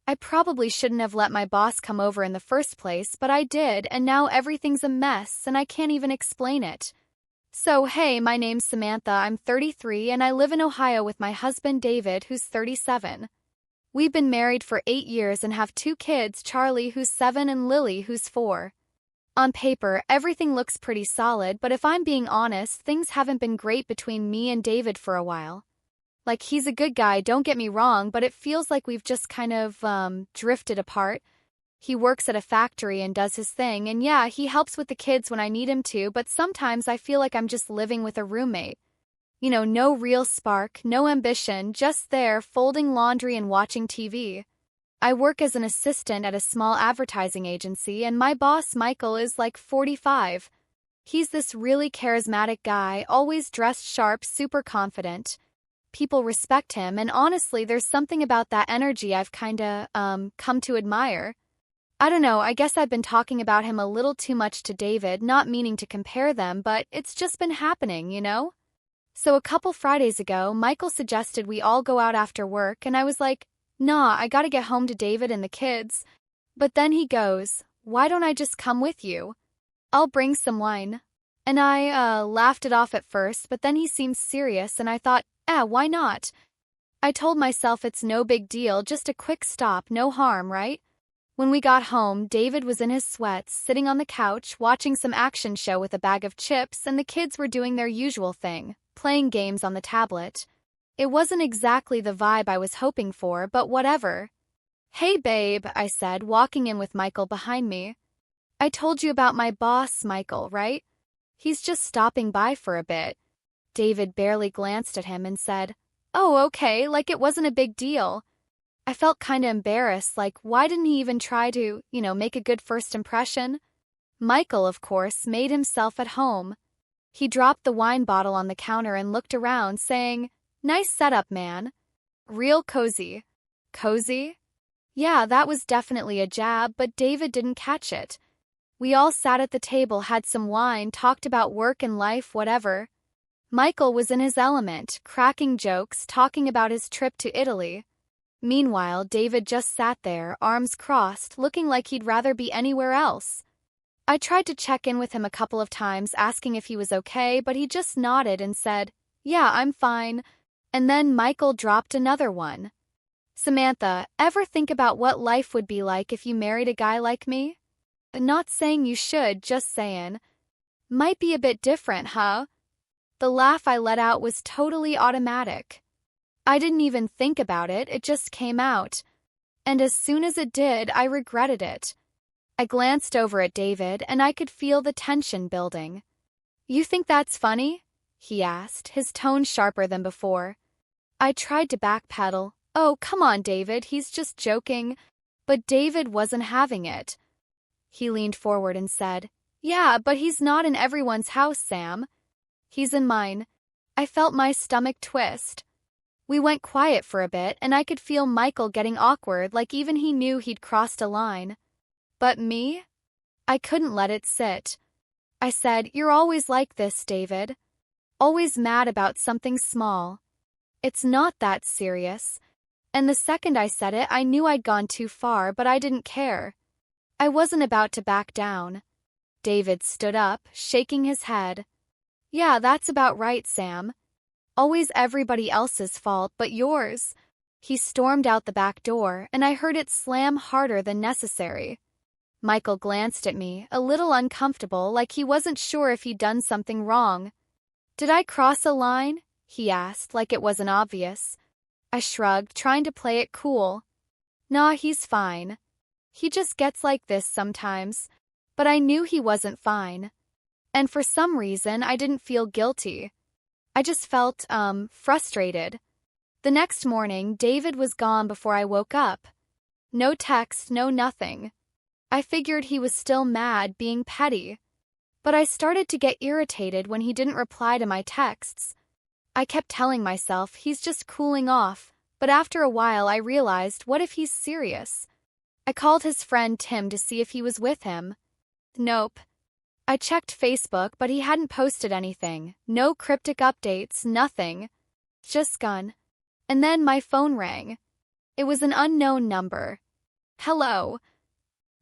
I probably shouldn't have let my boss come over in the first place, but I did, and now everything's a mess and I can't even explain it. So, hey, my name's Samantha, I'm 33, and I live in Ohio with my husband David, who's 37. We've been married for 8 years and have 2 kids, Charlie, who's 7, and Lily, who's 4. On paper, everything looks pretty solid, but if I'm being honest, things haven't been great between me and David for a while. Like, he's a good guy, don't get me wrong, but it feels like we've just kind of, drifted apart. He works at a factory and does his thing, and yeah, he helps with the kids when I need him to, but sometimes I feel like I'm just living with a roommate. You know, no real spark, no ambition, just there, folding laundry and watching TV. I work as an assistant at a small advertising agency, and my boss, Michael, is like 45. He's this really charismatic guy, always dressed sharp, super confident. People respect him, and honestly, there's something about that energy I've kinda, come to admire. I don't know, I guess I've been talking about him a little too much to David, not meaning to compare them, but it's just been happening, you know? So a couple Fridays ago, Michael suggested we all go out after work, and I was like, nah, I gotta get home to David and the kids. But then he goes, why don't I just come with you? I'll bring some wine. And I, laughed it off at first, but then he seemed serious, and I thought, why not? I told myself it's no big deal, just a quick stop, no harm, right? When we got home, David was in his sweats, sitting on the couch, watching some action show with a bag of chips, and the kids were doing their usual thing, playing games on the tablet. It wasn't exactly the vibe I was hoping for, but whatever. Hey babe, I said, walking in with Michael behind me. I told you about my boss, Michael, right? He's just stopping by for a bit. David barely glanced at him and said, oh, okay, like it wasn't a big deal. I felt kinda embarrassed, like why didn't he even try to, make a good first impression? Michael, of course, made himself at home. He dropped the wine bottle on the counter and looked around, saying, nice setup, man. Real cozy. Cozy? Yeah, that was definitely a jab, but David didn't catch it. We all sat at the table, had some wine, talked about work and life, whatever. Michael was in his element, cracking jokes, talking about his trip to Italy. Meanwhile, David just sat there, arms crossed, looking like he'd rather be anywhere else. I tried to check in with him a couple of times, asking if he was okay, but he just nodded and said, yeah, I'm fine. And then Michael dropped another one. Samantha, ever think about what life would be like if you married a guy like me? Not saying you should, just saying. Might be a bit different, huh? The laugh I let out was totally automatic. I didn't even think about it, it just came out. And as soon as it did, I regretted it. I glanced over at David, and I could feel the tension building. You think that's funny? He asked, his tone sharper than before. I tried to backpedal. Oh, come on, David, he's just joking. But David wasn't having it. He leaned forward and said, yeah, but he's not in everyone's house, Sam. He's in mine. I felt my stomach twist. We went quiet for a bit, and I could feel Michael getting awkward, like even he knew he'd crossed a line. But me? I couldn't let it sit. I said, you're always like this, David. Always mad about something small. It's not that serious. And the second I said it, I knew I'd gone too far, but I didn't care. I wasn't about to back down. David stood up, shaking his head. Yeah, that's about right, Sam. Always everybody else's fault but yours. He stormed out the back door, and I heard it slam harder than necessary. Michael glanced at me, a little uncomfortable, like he wasn't sure if he'd done something wrong. Did I cross a line? He asked, like it wasn't obvious. I shrugged, trying to play it cool. Nah, he's fine. He just gets like this sometimes. But I knew he wasn't fine. And for some reason, I didn't feel guilty. I just felt, frustrated. The next morning, David was gone before I woke up. No text, no nothing. I figured he was still mad, being petty. But I started to get irritated when he didn't reply to my texts. I kept telling myself he's just cooling off, but after a while I realized, what if he's serious? I called his friend Tim to see if he was with him. Nope. I checked Facebook, but he hadn't posted anything. No cryptic updates, nothing. Just gone. And then my phone rang. It was an unknown number. Hello,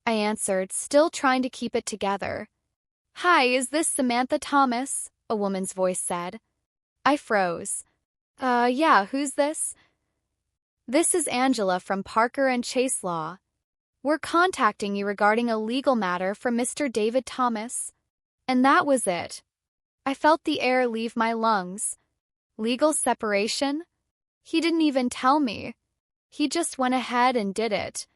I answered, still trying to keep it together. Hi, is this Samantha Thomas? A woman's voice said. I froze. Yeah, who's this? This is Angela from Parker and Chase Law. We're contacting you regarding a legal matter for Mr. David Thomas. And that was it. I felt the air leave my lungs. Legal separation? He didn't even tell me. He just went ahead and did it.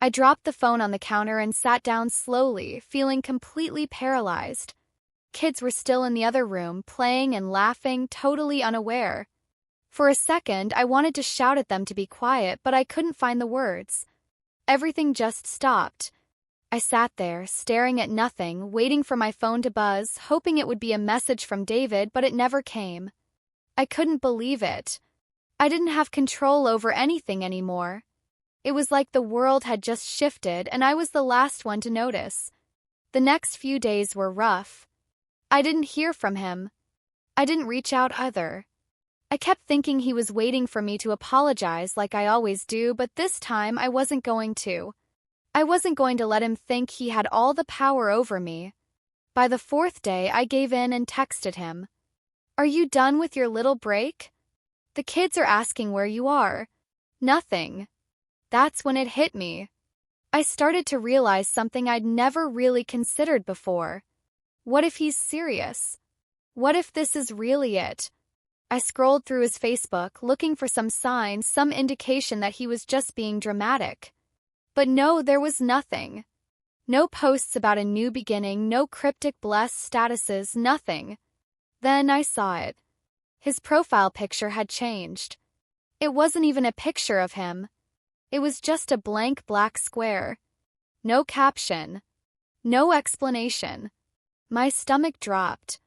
I dropped the phone on the counter and sat down slowly, feeling completely paralyzed. Kids were still in the other room, playing and laughing, totally unaware. For a second, I wanted to shout at them to be quiet, but I couldn't find the words. Everything just stopped. I sat there, staring at nothing, waiting for my phone to buzz, hoping it would be a message from David, but it never came. I couldn't believe it. I didn't have control over anything anymore. It was like the world had just shifted, and I was the last one to notice. The next few days were rough. I didn't hear from him. I didn't reach out either. I kept thinking he was waiting for me to apologize like I always do, but this time I wasn't going to. I wasn't going to let him think he had all the power over me. By the fourth day, I gave in and texted him. Are you done with your little break? The kids are asking where you are. Nothing. That's when it hit me. I started to realize something I'd never really considered before. What if he's serious? What if this is really it? I scrolled through his Facebook, looking for some signs, some indication that he was just being dramatic. But no, there was nothing. No posts about a new beginning, no cryptic bless statuses, nothing. Then I saw it. His profile picture had changed. It wasn't even a picture of him. It was just a blank black square. No caption. No explanation. My stomach dropped.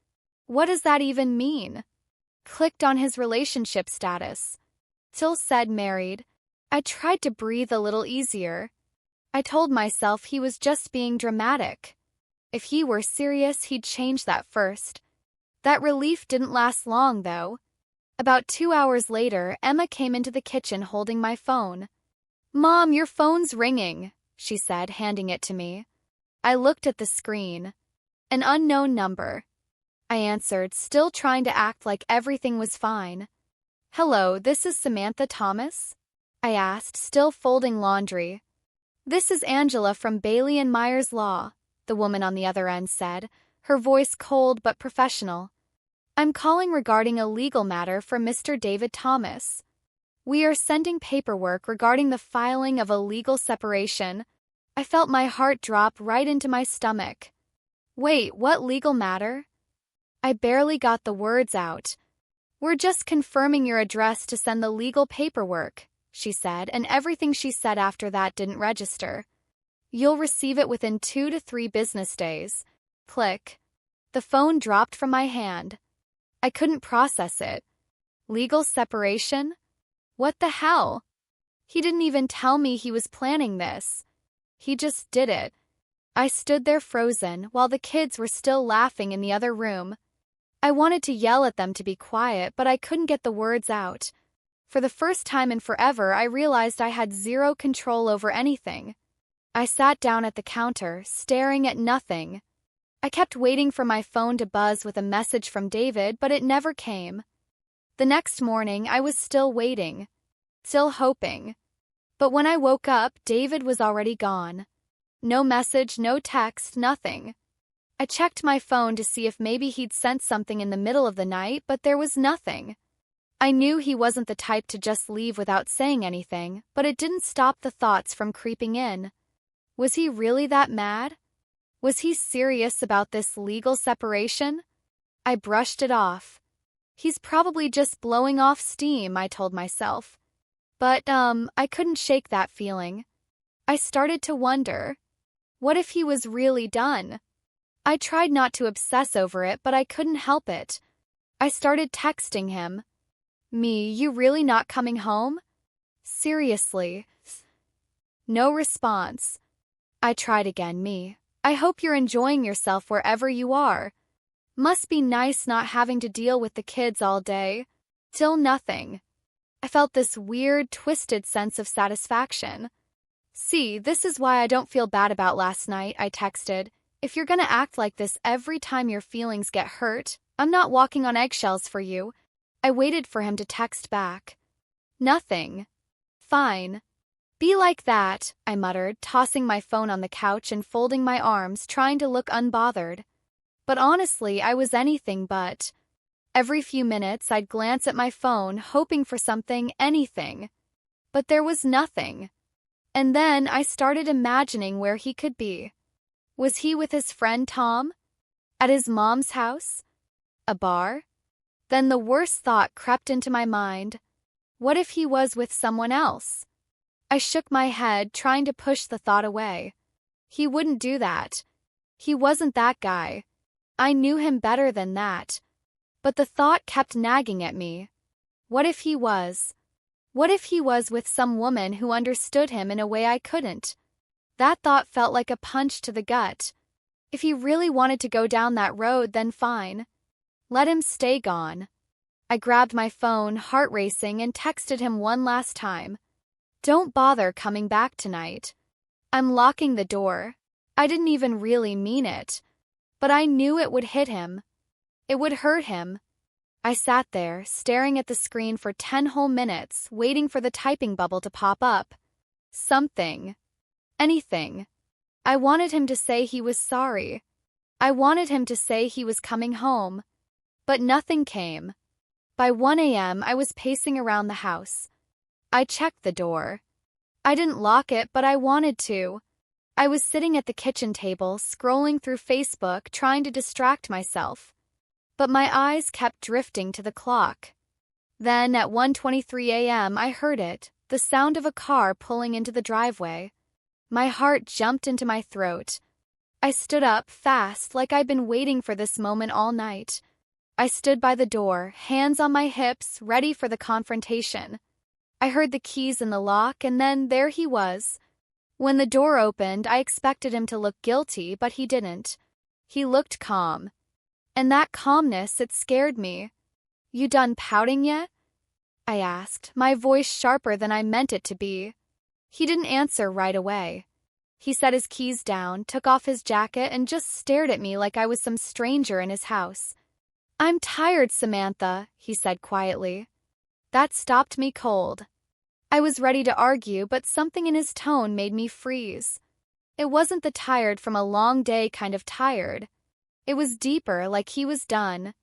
What does that even mean? Clicked on his relationship status. Still said married. I tried to breathe a little easier. I told myself he was just being dramatic. If he were serious, he'd change that first. That relief didn't last long, though. About 2 hours later, Emma came into the kitchen holding my phone. Mom, your phone's ringing, she said, handing it to me. I looked at the screen. An unknown number. I answered, still trying to act like everything was fine. Hello, this is Samantha Thomas? I asked, still folding laundry. This is Angela from Bailey and Myers Law, the woman on the other end said, her voice cold but professional. I'm calling regarding a legal matter for Mr. David Thomas. We are sending paperwork regarding the filing of a legal separation. I felt my heart drop right into my stomach. Wait, what legal matter? I barely got the words out. We're just confirming your address to send the legal paperwork, she said, and everything she said after that didn't register. You'll receive it within 2 to 3 business days. Click. The phone dropped from my hand. I couldn't process it. Legal separation? What the hell? He didn't even tell me he was planning this. He just did it. I stood there frozen while the kids were still laughing in the other room. I wanted to yell at them to be quiet, but I couldn't get the words out. For the first time in forever, I realized I had zero control over anything. I sat down at the counter, staring at nothing. I kept waiting for my phone to buzz with a message from David, but it never came. The next morning, I was still waiting, still hoping. But when I woke up, David was already gone. No message, no text, nothing. I checked my phone to see if maybe he'd sent something in the middle of the night, but there was nothing. I knew he wasn't the type to just leave without saying anything, but it didn't stop the thoughts from creeping in. Was he really that mad? Was he serious about this legal separation? I brushed it off. He's probably just blowing off steam, I told myself. But, I couldn't shake that feeling. I started to wonder. What if he was really done? I tried not to obsess over it, but I couldn't help it. I started texting him. Me, you really not coming home? Seriously. No response. I tried again, me. I hope you're enjoying yourself wherever you are. Must be nice not having to deal with the kids all day. Still nothing. I felt this weird, twisted sense of satisfaction. See, this is why I don't feel bad about last night, I texted. If you're gonna act like this every time your feelings get hurt, I'm not walking on eggshells for you. I waited for him to text back. Nothing. Fine. Be like that, I muttered, tossing my phone on the couch and folding my arms, trying to look unbothered. But honestly, I was anything but. Every few minutes, I'd glance at my phone, hoping for something, anything. But there was nothing. And then I started imagining where he could be. Was he with his friend Tom? At his mom's house? A bar? Then the worst thought crept into my mind. What if he was with someone else? I shook my head, trying to push the thought away. He wouldn't do that. He wasn't that guy. I knew him better than that. But the thought kept nagging at me. What if he was? What if he was with some woman who understood him in a way I couldn't? That thought felt like a punch to the gut. If he really wanted to go down that road, then fine. Let him stay gone. I grabbed my phone, heart racing, and texted him one last time. Don't bother coming back tonight. I'm locking the door. I didn't even really mean it. But I knew it would hit him. It would hurt him. I sat there, staring at the screen for 10 whole minutes, waiting for the typing bubble to pop up. Something. Anything. I wanted him to say he was sorry. I wanted him to say he was coming home. But nothing came. By 1 a.m., I was pacing around the house. I checked the door. I didn't lock it, but I wanted to. I was sitting at the kitchen table, scrolling through Facebook, trying to distract myself. But my eyes kept drifting to the clock. Then, at 1:23 a.m., I heard it, the sound of a car pulling into the driveway. My heart jumped into my throat. I stood up, fast, like I'd been waiting for this moment all night. I stood by the door, hands on my hips, ready for the confrontation. I heard the keys in the lock, and then there he was. When the door opened, I expected him to look guilty, but he didn't. He looked calm. And that calmness, it scared me. You done pouting yet? I asked, my voice sharper than I meant it to be. He didn't answer right away. He set his keys down, took off his jacket, and just stared at me like I was some stranger in his house. I'm tired, Samantha, he said quietly. That stopped me cold. I was ready to argue, but something in his tone made me freeze. It wasn't the tired from a long day kind of tired. It was deeper, like he was done.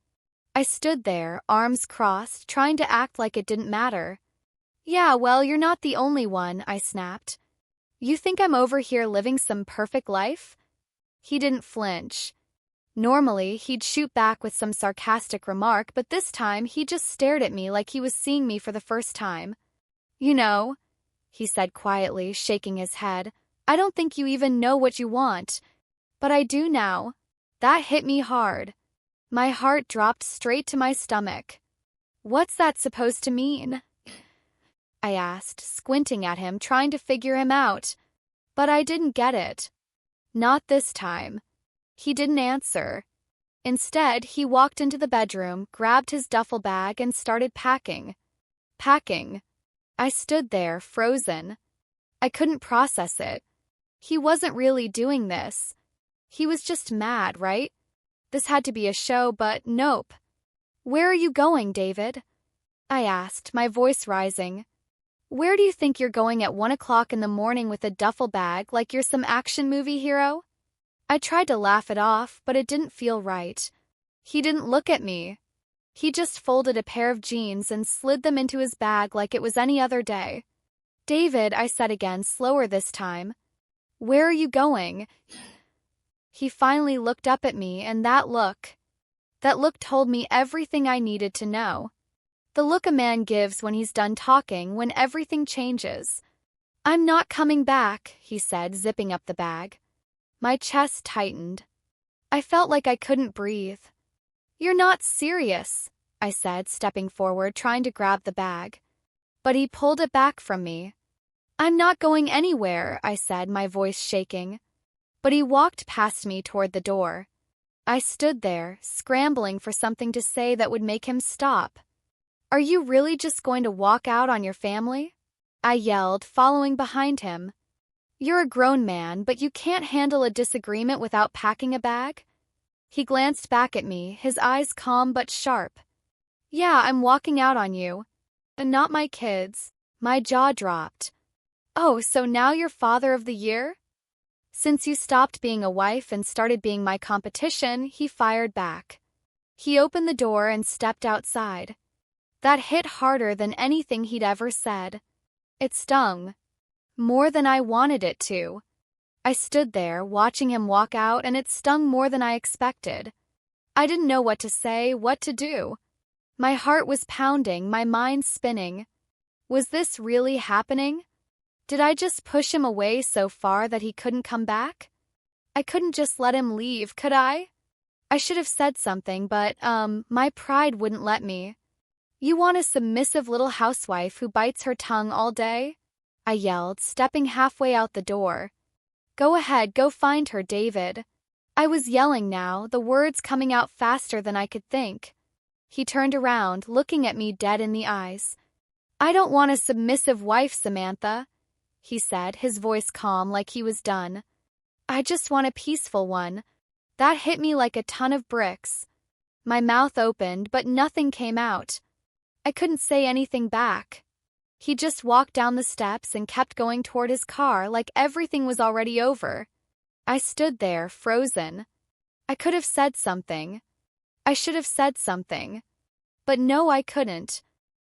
I stood there, arms crossed, trying to act like it didn't matter. Yeah, well, you're not the only one, I snapped. You think I'm over here living some perfect life? He didn't flinch. Normally, he'd shoot back with some sarcastic remark, but this time he just stared at me like he was seeing me for the first time. You know, he said quietly, shaking his head, I don't think you even know what you want. But I do now. That hit me hard. My heart dropped straight to my stomach. What's that supposed to mean? I asked, squinting at him, trying to figure him out. But I didn't get it. Not this time. He didn't answer. Instead, he walked into the bedroom, grabbed his duffel bag, and started packing. Packing. I stood there, frozen. I couldn't process it. He wasn't really doing this. He was just mad, right? This had to be a show, but nope. Where are you going, David? I asked, my voice rising. Where do you think you're going at 1 o'clock in the morning with a duffel bag like you're some action movie hero? I tried to laugh it off, but it didn't feel right. He didn't look at me. He just folded a pair of jeans and slid them into his bag like it was any other day. David, I said again, slower this time. Where are you going? He finally looked up at me, and that look told me everything I needed to know. The look a man gives when he's done talking, when everything changes. I'm not coming back, he said, zipping up the bag. My chest tightened. I felt like I couldn't breathe. You're not serious, I said, stepping forward, trying to grab the bag. But he pulled it back from me. I'm not going anywhere, I said, my voice shaking. But he walked past me toward the door. I stood there, scrambling for something to say that would make him stop. Are you really just going to walk out on your family? I yelled, following behind him. You're a grown man, but you can't handle a disagreement without packing a bag? He glanced back at me, his eyes calm but sharp. Yeah, I'm walking out on you. And not my kids. My jaw dropped. Oh, so now you're father of the year? Since you stopped being a wife and started being my competition, he fired back. He opened the door and stepped outside. That hit harder than anything he'd ever said. It stung. More than I wanted it to. I stood there, watching him walk out, and it stung more than I expected. I didn't know what to say, what to do. My heart was pounding, my mind spinning. Was this really happening? Did I just push him away so far that he couldn't come back? I couldn't just let him leave, could I? I should have said something, but, my pride wouldn't let me. You want a submissive little housewife who bites her tongue all day? I yelled, stepping halfway out the door. Go ahead, go find her, David. I was yelling now, the words coming out faster than I could think. He turned around, looking at me dead in the eyes. I don't want a submissive wife, Samantha, he said, his voice calm like he was done. I just want a peaceful one. That hit me like a ton of bricks. My mouth opened, but nothing came out. I couldn't say anything back. He just walked down the steps and kept going toward his car like everything was already over. I stood there, frozen. I could have said something. I should have said something. But no, I couldn't.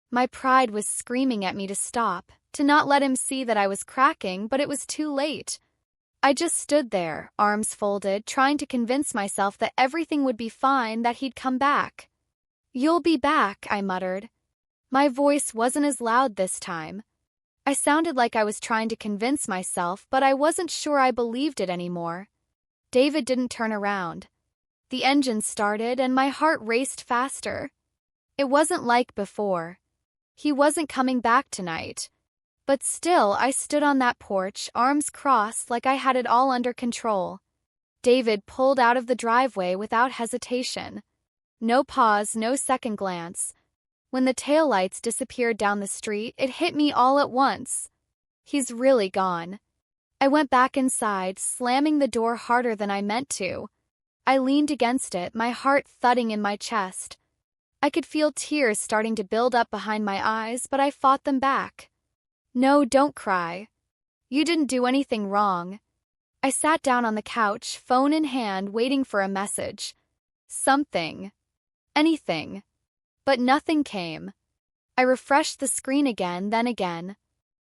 My pride was screaming at me to stop, to not let him see that I was cracking, but it was too late. I just stood there, arms folded, trying to convince myself that everything would be fine, that he'd come back. You'll be back, I muttered. My voice wasn't as loud this time. I sounded like I was trying to convince myself, but I wasn't sure I believed it anymore. David didn't turn around. The engine started and my heart raced faster. It wasn't like before. He wasn't coming back tonight. But still, I stood on that porch, arms crossed like I had it all under control. David pulled out of the driveway without hesitation. No pause, no second glance. When the taillights disappeared down the street, it hit me all at once. He's really gone. I went back inside, slamming the door harder than I meant to. I leaned against it, my heart thudding in my chest. I could feel tears starting to build up behind my eyes, but I fought them back. No, don't cry. You didn't do anything wrong. I sat down on the couch, phone in hand, waiting for a message. Something. Anything. But nothing came. I refreshed the screen again, then again.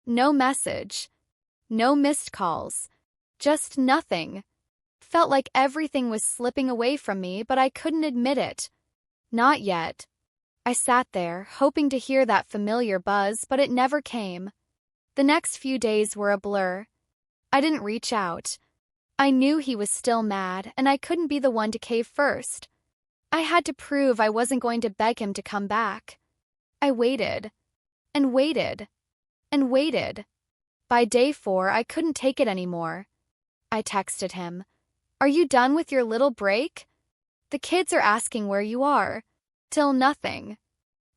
No message. No missed calls. Just nothing. Felt like everything was slipping away from me, but I couldn't admit it. Not yet. I sat there, hoping to hear that familiar buzz, but it never came. The next few days were a blur. I didn't reach out. I knew he was still mad, and I couldn't be the one to cave first. I had to prove I wasn't going to beg him to come back. I waited. And waited. And waited. By day 4, I couldn't take it anymore. I texted him. Are you done with your little break? The kids are asking where you are. Till nothing.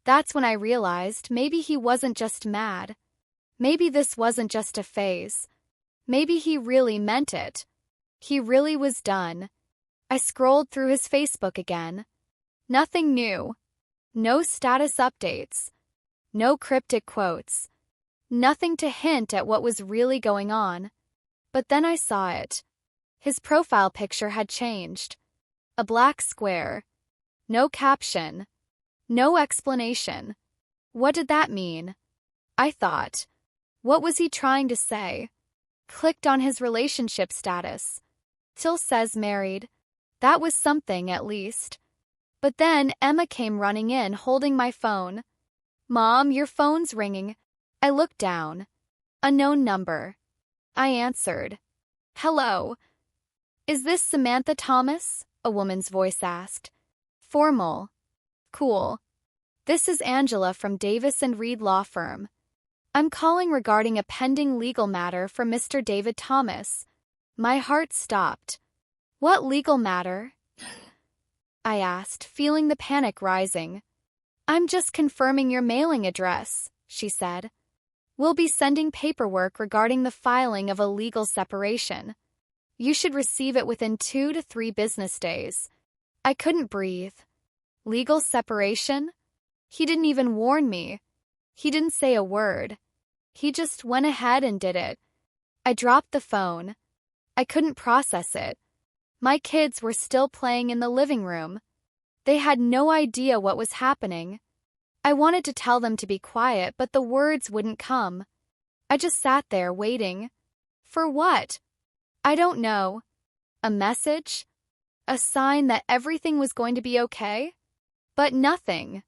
That's when I realized maybe he wasn't just mad. Maybe this wasn't just a phase. Maybe he really meant it. He really was done. I scrolled through his Facebook again. Nothing new. No status updates. No cryptic quotes. Nothing to hint at what was really going on. But then I saw it. His profile picture had changed. A black square. No caption. No explanation. What did that mean? I thought. What was he trying to say? Clicked on his relationship status. Till says married. That was something, at least. But then Emma came running in, holding my phone. Mom, your phone's ringing. I looked down. Unknown number. I answered. Hello. Is this Samantha Thomas? A woman's voice asked. Formal. Cool. This is Angela from Davis and Reed Law Firm. I'm calling regarding a pending legal matter for Mr. David Thomas. My heart stopped. What legal matter? I asked, feeling the panic rising. I'm just confirming your mailing address, she said. We'll be sending paperwork regarding the filing of a legal separation. You should receive it within 2 to 3 business days. I couldn't breathe. Legal separation? He didn't even warn me. He didn't say a word. He just went ahead and did it. I dropped the phone. I couldn't process it. My kids were still playing in the living room. They had no idea what was happening. I wanted to tell them to be quiet, but the words wouldn't come. I just sat there waiting. For what? I don't know. A message? A sign that everything was going to be okay? But nothing.